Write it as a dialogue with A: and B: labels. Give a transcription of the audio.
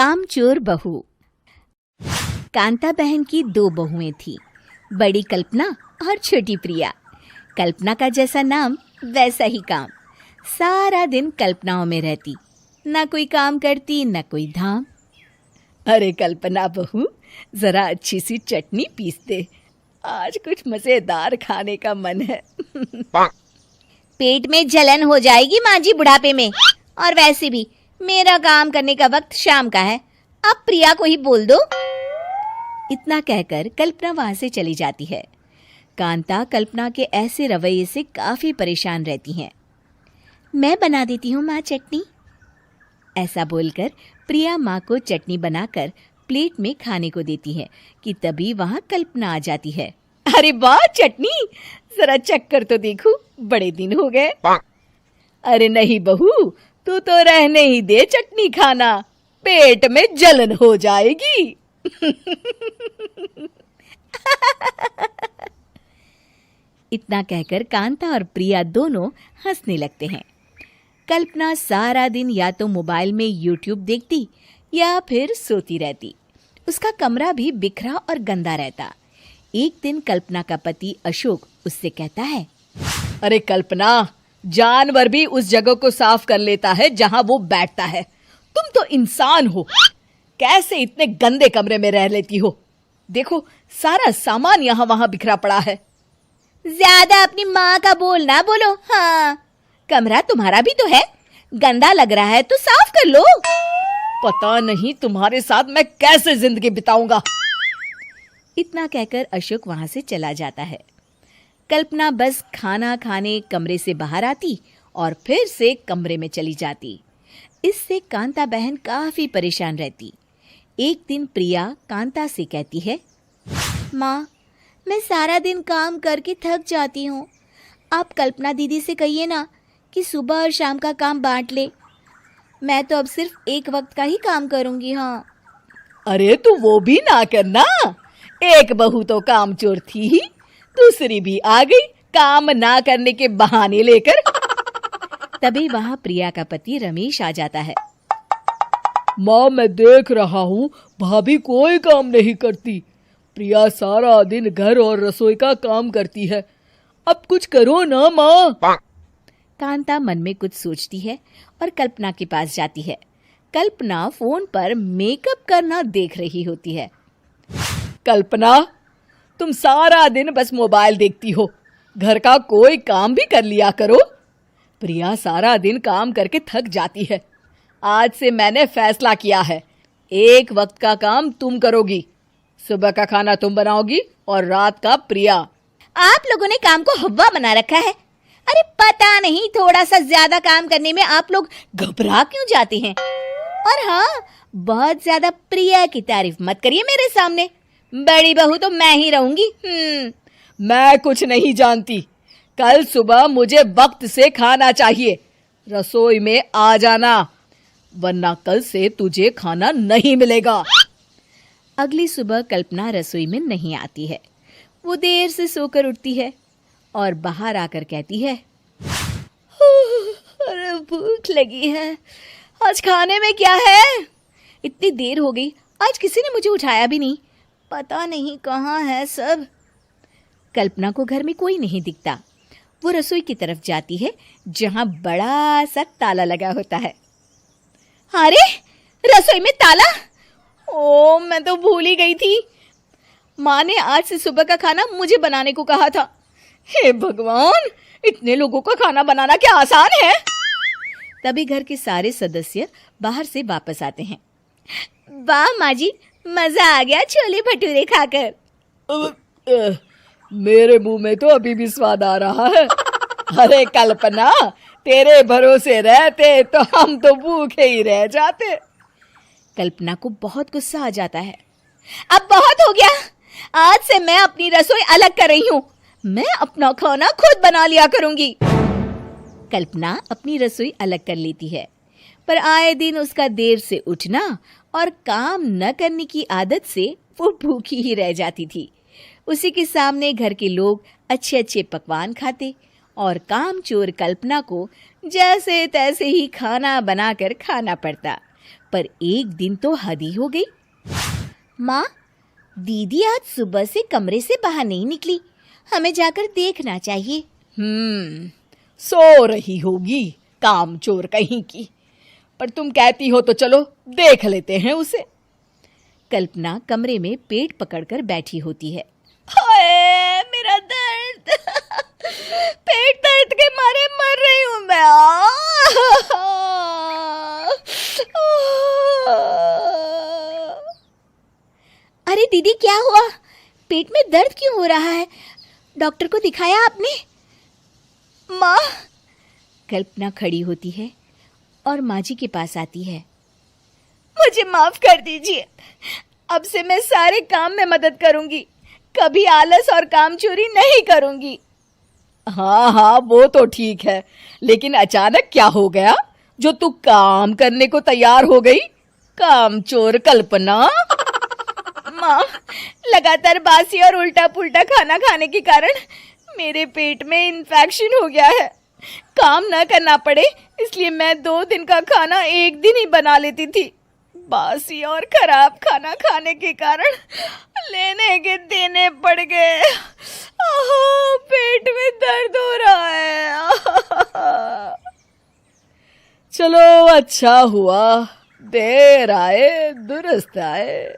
A: कामचोर बहू। कांता बहन की दो बहुएं थीं, बड़ी कल्पना और छोटी प्रिया। कल्पना का जैसा नाम वैसा ही काम। सारा दिन कल्पनाओं में रहती, ना कोई काम करती ना कोई धाम। अरे कल्पना बहू, जरा अच्छी सी चटनी पीस दे, आज कुछ मजेदार खाने का मन है।
B: पेट में जलन हो जाएगी माँ जी बुढ़ापे में, और वैसे भी मेरा काम करने का वक्त शाम का है, अब प्रिया को ही बोल दो।
A: इतना कहकर कल्पना वहां से चली जाती है। कांता कल्पना के ऐसे रवैये से काफी परेशान रहती हैं। मैं बना देती हूँ माँ चटनी, ऐसा बोलकर प्रिया माँ को चटनी बनाकर प्लेट में खाने को देती है कि तभी वहां कल्पना आ जाती है। अरे वाह चटनी, जरा चक्कर तो देखूं, बड़े दिन हो गए। अरे नहीं बहू, तू तो रहने ही दे चटनी खाना, पेट में जलन हो जाएगी। इतना कहकर कांता और प्रिया दोनों हंसने लगते हैं। कल्पना सारा दिन या तो मोबाइल में यूट्यूब देखती या फिर सोती रहती। उसका कमरा भी बिखरा और गंदा रहता। एक दिन कल्पना का पति अशोक उससे कहता है, अरे कल्पना, जानवर भी उस जगह को साफ कर लेता है जहां वो बैठता है, तुम तो इंसान हो, कैसे इतने गंदे कमरे में रह लेती हो? देखो सारा सामान यहाँ वहां बिखरा पड़ा है।
B: ज्यादा अपनी माँ का बोल ना बोलो। हाँ, कमरा तुम्हारा भी तो है, गंदा लग रहा है तो साफ कर लो।
A: पता नहीं तुम्हारे साथ मैं कैसे जिंदगी बिताऊंगा। इतना कहकर अशोक वहां से चला जाता है। कल्पना बस खाना खाने कमरे से बाहर आती और फिर से कमरे में चली जाती। इससे कांता बहन काफी परेशान रहती। एक दिन प्रिया कांता से कहती है,
B: माँ, मैं सारा दिन काम करके थक जाती हूँ, आप कल्पना दीदी से कहिए ना कि सुबह और शाम का काम बांट ले, मैं तो अब सिर्फ एक वक्त का ही काम करूँगी। हाँ।
A: अरे तू वो भी ना करना, एक बहू तो कामचोर थी ही, दूसरी भी आ गई काम ना करने के बहाने लेकर। तभी वहां प्रिया का पति रमेश आ जाता है। माँ, मैं देख रहा हूँ भाभी कोई काम नहीं करती, प्रिया सारा दिन घर और रसोई का काम करती है, अब कुछ करो ना माँ। कांता मन में कुछ सोचती है और कल्पना के पास जाती है। कल्पना फोन पर मेकअप करना देख रही होती है। कल्पना, तुम सारा दिन बस मोबाइल देखती हो, घर का कोई काम भी कर लिया करो। प्रिया सारा दिन काम करके थक जाती है, आज से मैंने फैसला किया है, एक वक्त का काम तुम करोगी, सुबह का खाना तुम बनाओगी और रात का प्रिया।
B: आप लोगों ने काम को हव्वा बना रखा है। अरे पता नहीं थोड़ा सा ज्यादा काम करने में आप लोग घबरा क्यों जाते हैं। और हाँ, बहुत ज्यादा प्रिया की तारीफ मत करिए मेरे सामने, बड़ी बहू तो मैं ही रहूंगी।
A: मैं कुछ नहीं जानती, कल सुबह मुझे वक्त से खाना चाहिए, रसोई में आ जाना, वरना कल से तुझे खाना नहीं मिलेगा। अगली सुबह कल्पना रसोई में नहीं आती है। वो देर से सोकर उठती है और बाहर आकर कहती है, अरे भूख लगी है, आज खाने में क्या है? इतनी देर हो गई, आज किसी ने मुझे उठाया भी नहीं, पता नहीं कहाँ है सब। कल्पना को घर में कोई नहीं दिखता। वो रसोई की तरफ जाती है जहां बड़ा सा ताला लगा होता है।
B: अरे रसोई में ताला? ओ, मैं तो भूल ही गई थी, माँ ने आज से सुबह का खाना मुझे बनाने को कहा था।
A: हे भगवान, इतने लोगों का खाना बनाना क्या आसान है? तभी घर के सारे सदस्य बाहर से वापस आते हैं।
B: वाह माँ जी, मजा आ गया छोले भटूरे खाकर।
A: मेरे मुंह में तो अभी भी स्वाद आ रहा है। अरे कल्पना, तेरे भरोसे रहते तो हम तो भूखे ही रह जाते। कल्पना को बहुत गुस्सा आ जाता है।
B: अब बहुत हो गया, आज से मैं अपनी रसोई अलग कर रही हूँ, मैं अपना खाना खुद बना लिया करूंगी।
A: कल्पना अपनी रसोई अलग कर लेती है, पर आए दिन उसका देर से उठना और काम न करने की आदत से वो भूखी ही रह जाती थी। उसी के सामने घर के लोग अच्छे अच्छे पकवान खाते और कामचोर कल्पना को जैसे तैसे ही खाना बनाकर खाना पड़ता।
B: पर एक दिन तो हद ही हो गई। माँ, दीदी आज सुबह से कमरे से बाहर नहीं निकली, हमें जाकर देखना चाहिए।
A: सो रही होगी कामचोर कहीं की, पर तुम कहती हो तो चलो देख लेते हैं उसे।
B: कल्पना कमरे में पेट पकड़कर बैठी होती है।
A: हाय मेरा दर्द, पेट दर्द के मारे मर रही हूं मैं।
B: अरे दीदी, क्या हुआ? पेट में दर्द क्यों हो रहा है? डॉक्टर को दिखाया आपने?
A: माँ,
B: कल्पना खड़ी होती है और माँ जी के पास आती है।
A: मुझे माफ कर दीजिए, अब से मैं सारे काम में मदद करूंगी, कभी आलस और काम चोरी नहीं करूंगी। हाँ हाँ, वो तो ठीक है, लेकिन अचानक क्या हो गया जो तू काम करने को तैयार हो गई? कामचोर कल्पना। माँ, लगातार बासी और उल्टा पुल्टा खाना खाने के कारण मेरे पेट में इन्फेक्शन हो गया है। काम न करना पड़े इसलिए मैं 2 दिन का खाना एक दिन ही बना लेती थी। बासी और खराब खाना खाने के कारण लेने के देने पड़ गए। पेट में दर्द हो रहा है। चलो अच्छा हुआ, देर आए दुरुस्त आए।